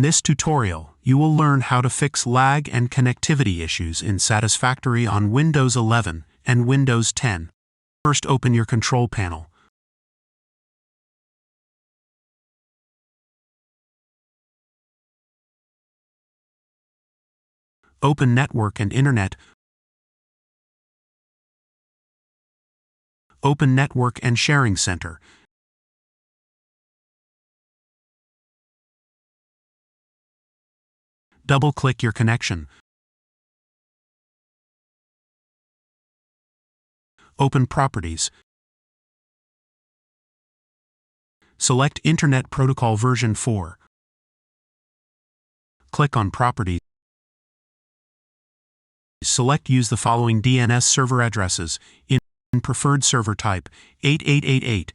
this tutorial, you will learn how to fix lag and connectivity issues in Satisfactory on Windows 11 and Windows 10. First, open your control panel. Open Network and Internet. Open Network and Sharing Center. Double-click your connection. Open Properties. Select Internet Protocol version 4. Click on Properties. Select Use the following DNS server addresses in preferred server type 8888.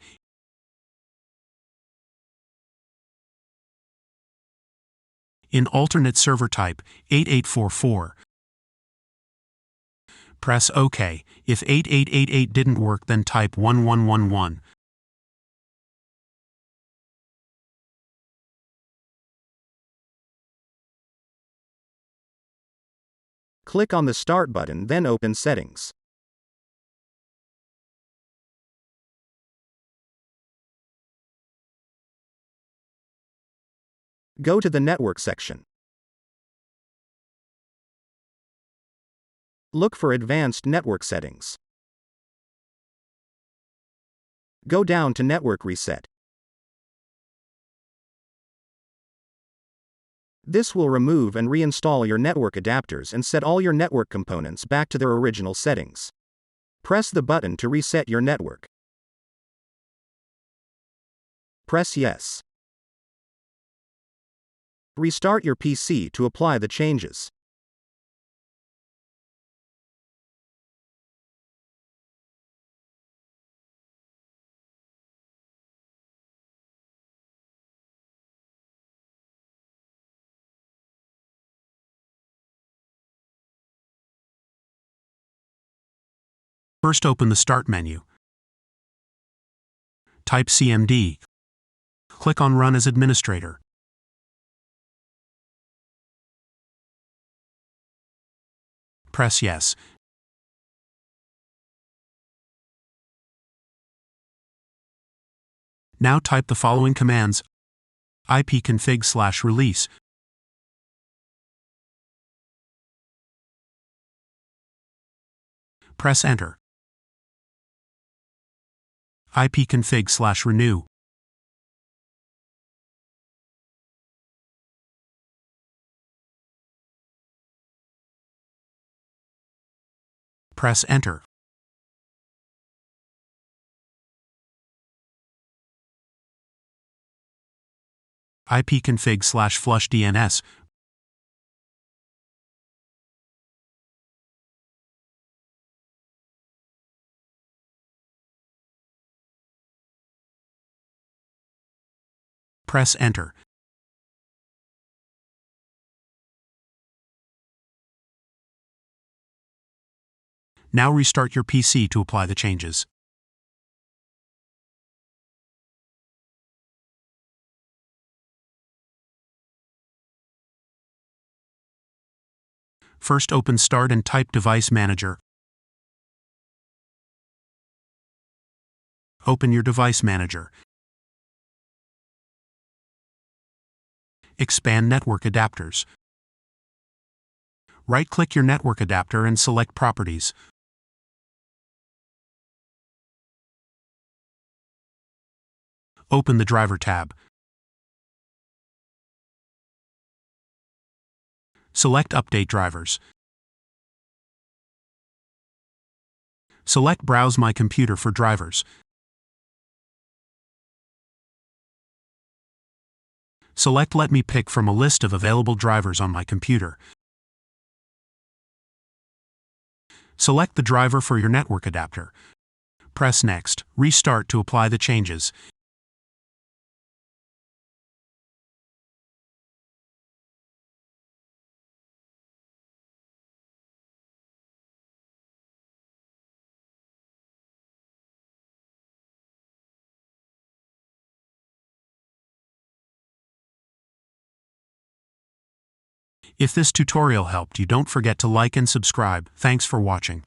In alternate server type 8844. Press OK. If 8888 didn't work, then type 1111. Click on the Start button, then open Settings. Go to the Network section. Look for Advanced Network Settings. Go down to Network Reset. This will remove and reinstall your network adapters and set all your network components back to their original settings. Press the button to reset your network. Press Yes. Restart your PC to apply the changes. First, open the Start menu. Type CMD. Click on Run as Administrator. Press Yes. Now type the following commands: ipconfig/release. Press Enter. ipconfig/renew. Press Enter. ipconfig/flush DNS. Press Enter. Now restart your PC to apply the changes. First, open Start and type Device Manager. Open your Device Manager. Expand Network Adapters. Right-click your network adapter and select Properties. Open the Driver tab. Select Update Drivers. Select Browse My Computer for drivers. Select Let me pick from a list of available drivers on my computer. Select the driver for your network adapter. Press Next. Restart to apply the changes. If this tutorial helped you, don't forget to like and subscribe. Thanks for watching.